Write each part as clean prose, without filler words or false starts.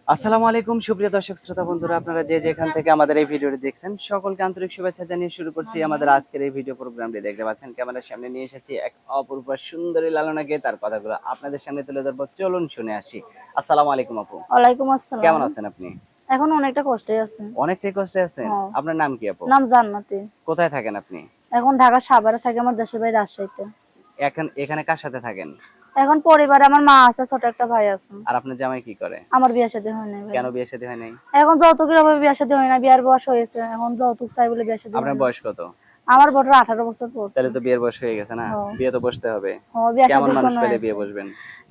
আসসালামু আলাইকুম সুপ্রিয় দর্শক শ্রোতা বন্ধুরা, আপনারা যে যেখান থেকে আমাদের এই ভিডিওটি দেখছেন সকলকে আন্তরিক শুভেচ্ছা জানিয়ে শুরু করছি আমাদের আজকের এই ভিডিও প্রোগ্রামটি। দেখতে পাচ্ছেন ক্যামেরার সামনে নিয়ে এসেছি এক অপূর্ব সুন্দরী লালনাকে, তার কথাগুলো আপনাদের সামনে তুলে ধরবো। চলুন শুনে আসি। আসসালামু আলাইকুম আপু। ওয়ালাইকুম আসসালাম। কেমন আছেন আপনি? এখন অনেকটা কষ্টে আছি। অনেকটাই কষ্টে আছেন? হ্যাঁ। আপনার নাম কি আপু? নাম জান্নাতি। কোথায় থাকেন আপনি? এখন ঢাকা সাভারে থাকি, আমার দেশের বাড়ি রাজশাহীতে। এখানে কার সাথে থাকেন? এখন পরিবারে আমার মা আছে, ছোট একটা ভাই আছে। আর আপনার জামাই কি করে? আমার বিয়ে শাদী হয় নাই ভাই। কেন বিয়ে শাদী হয় নাই? এখন যৌতুকের অভাবে বিয়ে শাদী হয় না, বিয়ার বয়স হয়েছে, এখন যৌতুক চাই বলে বিয়ে শাদী আপনার হয় না। বয়স কত? আমার বড় 18 বছর পড়ছে। তাহলে তো বিয়ের বয়স হয়ে গেছে না? হ্যাঁ। বিয়ে তো বসতে হবে। হ্যাঁ, বিয়ে কেমন শাদীর মানুষ জন্য পেলে বিয়ে আছে। বসবেন?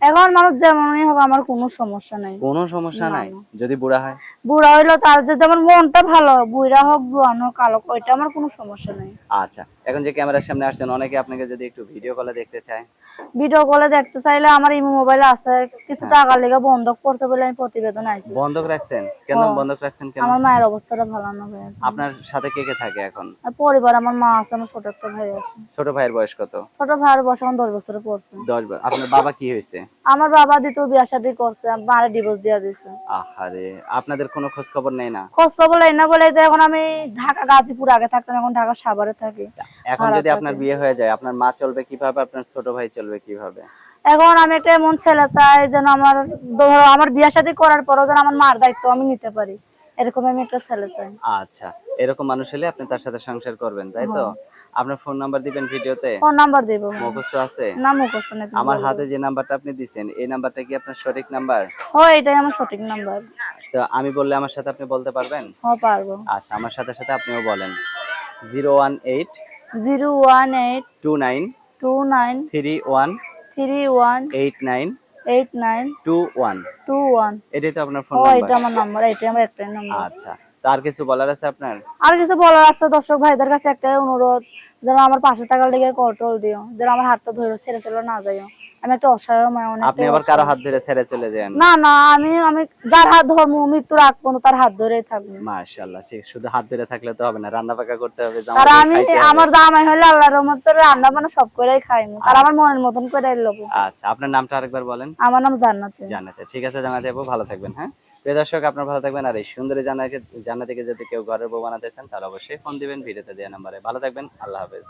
এখন মানুষ যেমনই হোক আমার কোনো সমস্যা নাই। কোনো সমস্যা না নাই? না। যদি বুড়া হয়? বুড়া হইলো তার যদি আমার মনটা ভালো, বুড়া হোক জোয়ান হোক কালো, ওইটা আমার কোনো সমস্যা নাই। আচ্ছা, এখন যে ক্যামেরার সামনে আসছেন, অনেকে আপনাকে যদি একটু ভিডিও কলে দেখতে চায়। ভিডিও কলে দেখতে চাইলে আমার ইমো মোবাইল আছে, কিছু হ্যাঁ। টাকার লেগে বন্ধক করতে বলে আমি প্রতিবেদন আইছি। বন্ধক রাখছেন কেন? হ্যাঁ, বন্ধক রাখছেন কেন? আমার মায়ের অবস্থাটা ভালো না ভাই এখন। আপনার সাথে কে কে থাকে এখন? আর পরিবার আমার মা আছে, আমার ছোট একটা ভাই আছে। ছোট ভাইয়ের বয়স কত? ছোট ভাইয়ের বয়স এখন 10 বছরে পড়ছে। 10 বার। আপনার বাবা কি হয়েছে? আমার বাবা দ্বিতীয় বিয়ে শাদী করছে, মারে ডিভোর্স দিয়ে দিয়েছে। আহারে, আপনাদের কোনো খোঁজ খবর নেই না? খোঁজ খবর লাই না বলে যে এখন আমি ঢাকা গাজীপুর আগে থাকতাম, এখন ঢাকা সাভারে থাকি। এখন ভাড়া যদি আপনার থাকি। বিয়ে হয়ে যায়, আপনার মা চলবে কিভাবে? আপনার ছোট ভাই চলবে কিভাবে? এখন আমি একটা এমন ছেলে চাই যেন আমার, ধরো আমার বিয়ে শাদী করার পরও যেন আমার মার দায়িত্ব আমি নিতে পারি, এরকম আমি একটা ছেলে চাই। আচ্ছা, এরকম মানুষ হলে আপনি তার সাথে সংসার করবেন, তাই তো? হ্যাঁ। আপনার ফোন নাম্বার দিবেন ভিডিওতে? ফোন নাম্বার দিব ভাই। মুখস্থ আছে? না মুখস্থ নেই, তুমি আমার বলো। হাতে যে নাম্বারটা আপনি দিছেন, এই নাম্বারটা কি আপনার সঠিক নাম্বার? ও, এটাই আমার সঠিক নাম্বার। তো আমি বললে আমার সাথে আপনি বলতে পারবেন? ও, পারবো। আচ্ছা, আমার সাথে সাথে আপনিও বলেন। 018 018 29 29 31 31 89 89 21। 21। এটাই তো আপনার ফোন ও, নাম্বার? এটা আমার নাম্বার, এটাই আমার একটাই নাম্বার। আচ্ছা, তার কিছু বলার আছে আপনার? আর কিছু বলার আছে, দর্শক ভাইদের কাছে একটাই অনুরোধ, যেন আমার পাশে থাকার লেগে কন্ট্রোল দিও, যেন আমার হাতটা ধরে ছেড়ে চলে না যাইও। আমি একটা অসহায় মা, আপনি অনেকটাই আবার কারো অসহায়। হাত ধরে ছেড়ে চলে যান? না না, আমি আমি যার হাত ধর্ম মৃত্যুর আগ পর্যন্ত তার হাত ধরেই থাকবো। মাশাআল্লাহ, ঠিক। শুধু হাত ধরে থাকলে তো হবে না, রান্না বান্না করতে হবে, তার জামাইকে আমি খাইতে হবে। আমার জামাই হলে আল্লাহর রহমতে রান্না বান্না সব করেই খাইমু, তার আমার আচ্ছা মনের মতন করে লবো। আচ্ছা, আপনার নামটা আরেকবার বলেন। আমার নাম জান্নাতি। জান্নাতে। ঠিক আছে জান্নাতে আপু, ভালো থাকবেন। হ্যাঁ, প্রিয় দর্শক, আপনার ভালো থাকবেন। আর এই সুন্দরী জান্নাতিকে যদি কেউ ঘরের বউ বানাতে চান, তাহলে অবশ্যই ফোন দিবেন ভিডিওতে দেওয়া নাম্বারে। ভালো থাকবেন, আল্লাহ হাফেজ।